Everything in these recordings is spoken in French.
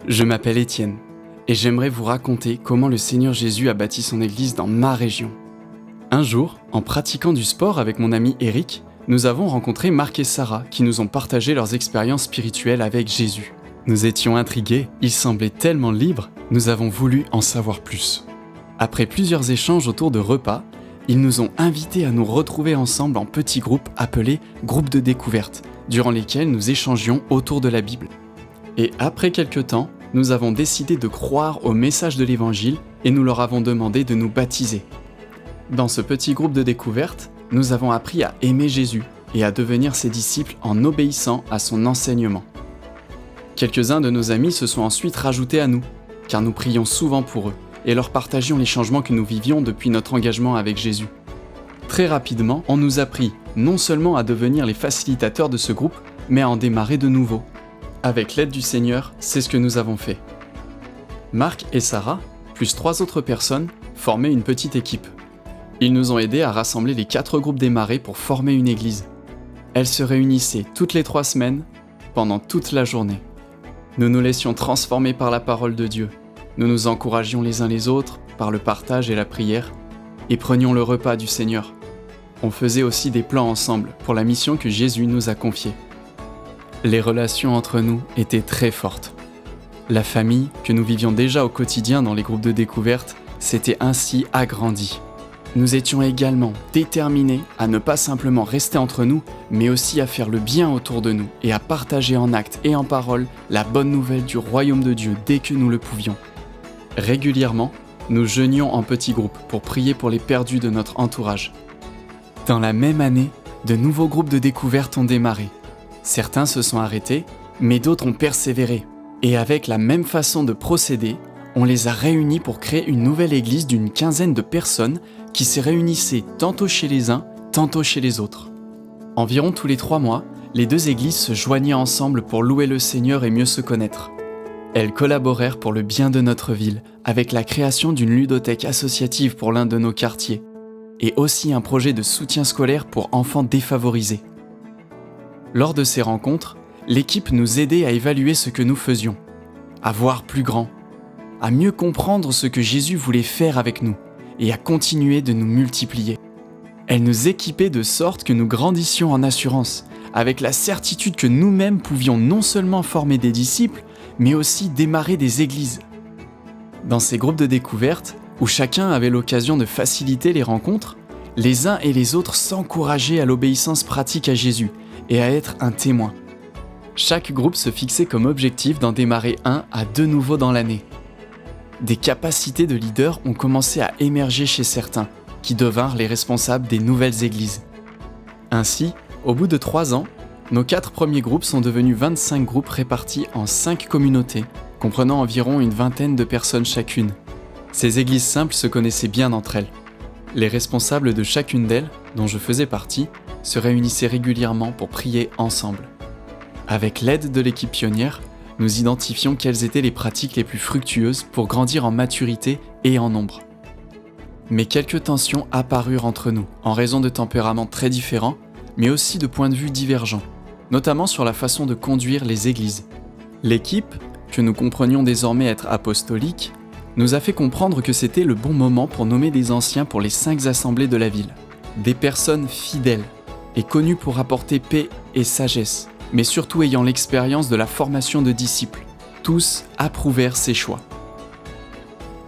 Je m'appelle Étienne et j'aimerais vous raconter comment le Seigneur Jésus a bâti son église dans ma région. Un jour, en pratiquant du sport avec mon ami Eric, nous avons rencontré Marc et Sarah qui nous ont partagé leurs expériences spirituelles avec Jésus. Nous étions intrigués, ils semblaient tellement libres, nous avons voulu en savoir plus. Après plusieurs échanges autour de repas, ils nous ont invités à nous retrouver ensemble en petits groupes appelés groupes de découverte, durant lesquels nous échangions autour de la Bible. Et après quelques temps, nous avons décidé de croire au message de l'Évangile et nous leur avons demandé de nous baptiser. Dans ce petit groupe de découverte, nous avons appris à aimer Jésus et à devenir ses disciples en obéissant à son enseignement. Quelques-uns de nos amis se sont ensuite rajoutés à nous, car nous prions souvent pour eux et leur partagions les changements que nous vivions depuis notre engagement avec Jésus. Très rapidement, on nous a pris non seulement à devenir les facilitateurs de ce groupe, mais à en démarrer de nouveau. Avec l'aide du Seigneur, c'est ce que nous avons fait. Marc et Sarah, plus 3 autres personnes, formaient une petite équipe. Ils nous ont aidés à rassembler les 4 groupes démarrés pour former une église. Elle se réunissait toutes les 3 semaines, pendant toute la journée. Nous nous laissions transformer par la parole de Dieu. Nous nous encouragions les uns les autres par le partage et la prière, et prenions le repas du Seigneur. On faisait aussi des plans ensemble pour la mission que Jésus nous a confiée. Les relations entre nous étaient très fortes. La famille, que nous vivions déjà au quotidien dans les groupes de découverte, s'était ainsi agrandie. Nous étions également déterminés à ne pas simplement rester entre nous, mais aussi à faire le bien autour de nous et à partager en actes et en paroles la bonne nouvelle du royaume de Dieu dès que nous le pouvions. Régulièrement, nous jeûnions en petits groupes pour prier pour les perdus de notre entourage. Dans la même année, de nouveaux groupes de découverte ont démarré. Certains se sont arrêtés, mais d'autres ont persévéré. Et avec la même façon de procéder, on les a réunis pour créer une nouvelle église d'une 15aine de personnes qui se réunissaient tantôt chez les uns, tantôt chez les autres. Environ tous les 3 mois, les 2 églises se joignaient ensemble pour louer le Seigneur et mieux se connaître. Elles collaborèrent pour le bien de notre ville, avec la création d'une ludothèque associative pour l'un de nos quartiers, et aussi un projet de soutien scolaire pour enfants défavorisés. Lors de ces rencontres, l'équipe nous aidait à évaluer ce que nous faisions, à voir plus grand, à mieux comprendre ce que Jésus voulait faire avec nous et à continuer de nous multiplier. Elle nous équipait de sorte que nous grandissions en assurance, avec la certitude que nous-mêmes pouvions non seulement former des disciples, mais aussi démarrer des églises. Dans ces groupes de découverte, où chacun avait l'occasion de faciliter les rencontres, les uns et les autres s'encourageaient à l'obéissance pratique à Jésus et à être un témoin. Chaque groupe se fixait comme objectif d'en démarrer 1 à 2 nouveaux dans l'année. Des capacités de leader ont commencé à émerger chez certains, qui devinrent les responsables des nouvelles églises. Ainsi, au bout de 3 ans, nos 4 premiers groupes sont devenus 25 groupes répartis en 5 communautés, comprenant environ une 20aine de personnes chacune. Ces églises simples se connaissaient bien entre elles. Les responsables de chacune d'elles, dont je faisais partie, se réunissaient régulièrement pour prier ensemble. Avec l'aide de l'équipe pionnière, nous identifions quelles étaient les pratiques les plus fructueuses pour grandir en maturité et en nombre. Mais quelques tensions apparurent entre nous, en raison de tempéraments très différents, mais aussi de points de vue divergents, notamment sur la façon de conduire les églises. L'équipe, que nous comprenions désormais être apostolique, nous a fait comprendre que c'était le bon moment pour nommer des anciens pour les 5 assemblées de la ville. Des personnes fidèles et connues pour apporter paix et sagesse, mais surtout ayant l'expérience de la formation de disciples. Tous approuvèrent ces choix.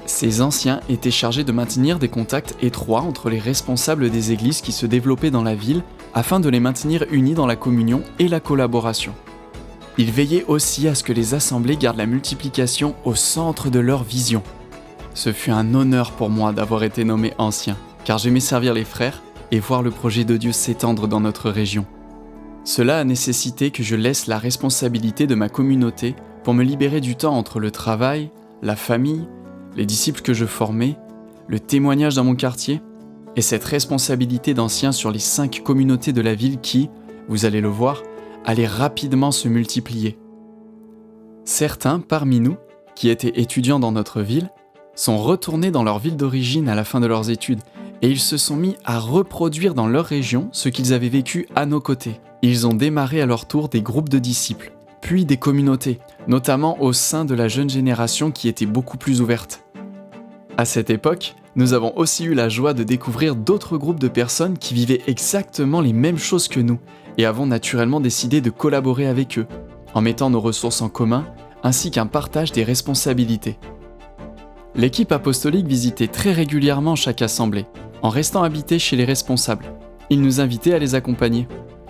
Ces anciens étaient chargés de maintenir des contacts étroits entre les responsables des églises qui se développaient dans la ville afin de les maintenir unis dans la communion et la collaboration. Ils veillaient aussi à ce que les assemblées gardent la multiplication au centre de leur vision. Ce fut un honneur pour moi d'avoir été nommé ancien, car j'aimais servir les frères et voir le projet de Dieu s'étendre dans notre région. Cela a nécessité que je laisse la responsabilité de ma communauté pour me libérer du temps entre le travail, la famille, les disciples que je formais, le témoignage dans mon quartier et cette responsabilité d'ancien sur les 5 communautés de la ville qui, vous allez le voir, allaient rapidement se multiplier. Certains parmi nous, qui étaient étudiants dans notre ville, sont retournés dans leur ville d'origine à la fin de leurs études et ils se sont mis à reproduire dans leur région ce qu'ils avaient vécu à nos côtés. Ils ont démarré à leur tour des groupes de disciples, puis des communautés, notamment au sein de la jeune génération qui était beaucoup plus ouverte. À cette époque, nous avons aussi eu la joie de découvrir d'autres groupes de personnes qui vivaient exactement les mêmes choses que nous et avons naturellement décidé de collaborer avec eux, en mettant nos ressources en commun ainsi qu'un partage des responsabilités. L'équipe apostolique visitait très régulièrement chaque assemblée, en restant habitée chez les responsables. Ils nous invitaient à les accompagner.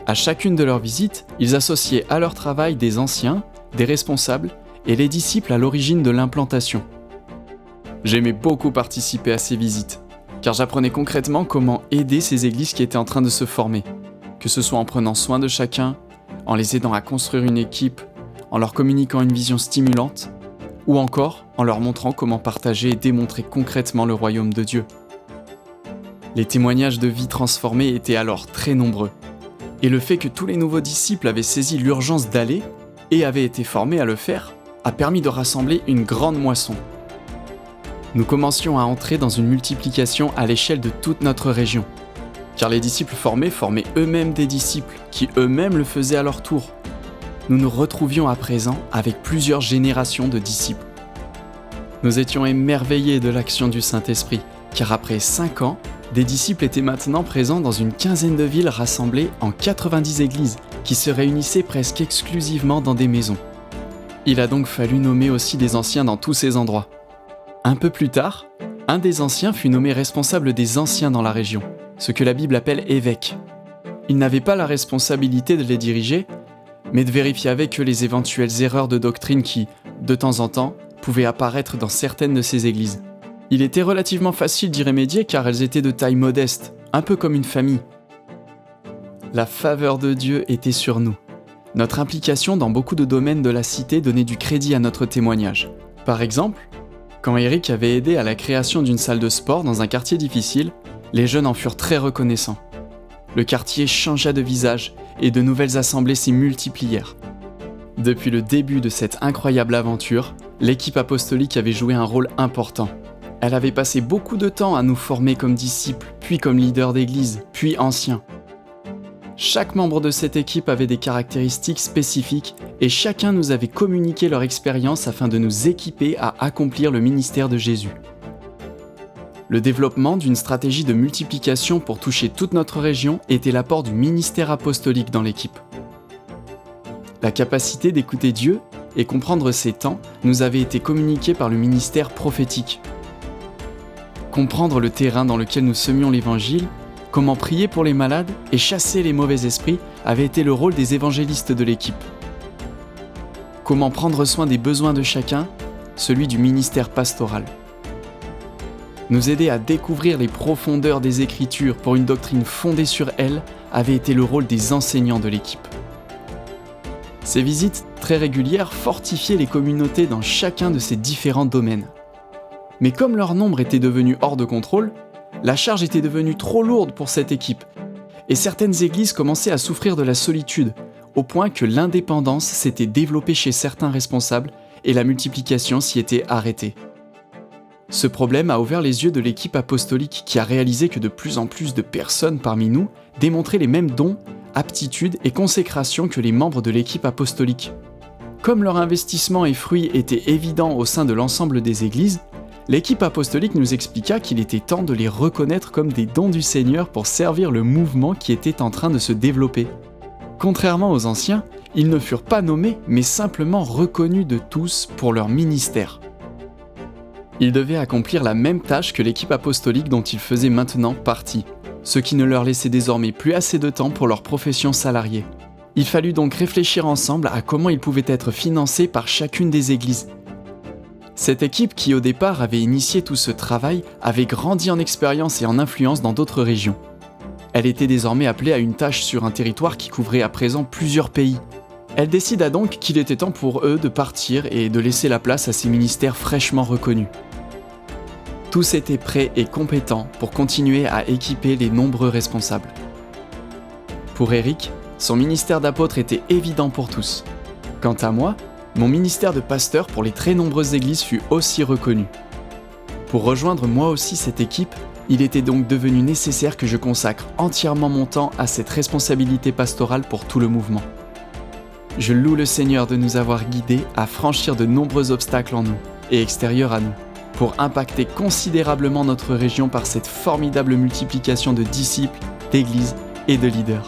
À chacune de leurs visites, ils associaient à leur travail des anciens, des responsables et les disciples à l'origine de l'implantation. J'aimais beaucoup participer à ces visites, car j'apprenais concrètement comment aider ces églises qui étaient en train de se former, que ce soit en prenant soin de chacun, en les aidant à construire une équipe, en leur communiquant une vision stimulante, ou encore en leur montrant comment partager et démontrer concrètement le royaume de Dieu. Les témoignages de vie transformée étaient alors très nombreux, et le fait que tous les nouveaux disciples avaient saisi l'urgence d'aller et avaient été formés à le faire a permis de rassembler une grande moisson. Nous commencions à entrer dans une multiplication à l'échelle de toute notre région, car les disciples formés formaient eux-mêmes des disciples qui eux-mêmes le faisaient à leur tour. Nous nous retrouvions à présent avec plusieurs générations de disciples. Nous étions émerveillés de l'action du Saint-Esprit, car après 5 ans, des disciples étaient maintenant présents dans une quinzaine de villes rassemblées en 90 églises qui se réunissaient presque exclusivement dans des maisons. Il a donc fallu nommer aussi des anciens dans tous ces endroits. Un peu plus tard, un des anciens fut nommé responsable des anciens dans la région, ce que la Bible appelle évêque. Il n'avait pas la responsabilité de les diriger, mais de vérifier avec eux les éventuelles erreurs de doctrine qui, de temps en temps, pouvaient apparaître dans certaines de ces églises. Il était relativement facile d'y remédier car elles étaient de taille modeste, un peu comme une famille. La faveur de Dieu était sur nous. Notre implication dans beaucoup de domaines de la cité donnait du crédit à notre témoignage. Par exemple, quand Eric avait aidé à la création d'une salle de sport dans un quartier difficile, les jeunes en furent très reconnaissants. Le quartier changea de visage et de nouvelles assemblées s'y multiplièrent. Depuis le début de cette incroyable aventure, l'équipe apostolique avait joué un rôle important. Elle avait passé beaucoup de temps à nous former comme disciples, puis comme leaders d'église, puis anciens. Chaque membre de cette équipe avait des caractéristiques spécifiques et chacun nous avait communiqué leur expérience afin de nous équiper à accomplir le ministère de Jésus. Le développement d'une stratégie de multiplication pour toucher toute notre région était l'apport du ministère apostolique dans l'équipe. La capacité d'écouter Dieu et comprendre ses temps nous avait été communiquée par le ministère prophétique. Comprendre le terrain dans lequel nous semions l'évangile, comment prier pour les malades et chasser les mauvais esprits avait été le rôle des évangélistes de l'équipe. Comment prendre soin des besoins de chacun, celui du ministère pastoral. Nous aider à découvrir les profondeurs des Écritures pour une doctrine fondée sur elles avait été le rôle des enseignants de l'équipe. Ces visites très régulières fortifiaient les communautés dans chacun de ces différents domaines. Mais comme leur nombre était devenu hors de contrôle, la charge était devenue trop lourde pour cette équipe, et certaines églises commençaient à souffrir de la solitude, au point que l'indépendance s'était développée chez certains responsables et la multiplication s'y était arrêtée. Ce problème a ouvert les yeux de l'équipe apostolique qui a réalisé que de plus en plus de personnes parmi nous démontraient les mêmes dons, aptitudes et consécration que les membres de l'équipe apostolique. Comme leur investissement et fruits étaient évidents au sein de l'ensemble des églises, l'équipe apostolique nous expliqua qu'il était temps de les reconnaître comme des dons du Seigneur pour servir le mouvement qui était en train de se développer. Contrairement aux anciens, ils ne furent pas nommés mais simplement reconnus de tous pour leur ministère. Ils devaient accomplir la même tâche que l'équipe apostolique dont ils faisaient maintenant partie, ce qui ne leur laissait désormais plus assez de temps pour leur profession salariée. Il fallut donc réfléchir ensemble à comment ils pouvaient être financés par chacune des églises. Cette équipe qui au départ avait initié tout ce travail avait grandi en expérience et en influence dans d'autres régions. Elle était désormais appelée à une tâche sur un territoire qui couvrait à présent plusieurs pays. Elle décida donc qu'il était temps pour eux de partir et de laisser la place à ces ministères fraîchement reconnus. Tous étaient prêts et compétents pour continuer à équiper les nombreux responsables. Pour Eric, son ministère d'apôtre était évident pour tous. Quant à moi, mon ministère de pasteur pour les très nombreuses églises fut aussi reconnu. Pour rejoindre moi aussi cette équipe, il était donc devenu nécessaire que je consacre entièrement mon temps à cette responsabilité pastorale pour tout le mouvement. Je loue le Seigneur de nous avoir guidés à franchir de nombreux obstacles en nous et extérieurs à nous, pour impacter considérablement notre région par cette formidable multiplication de disciples, d'églises et de leaders.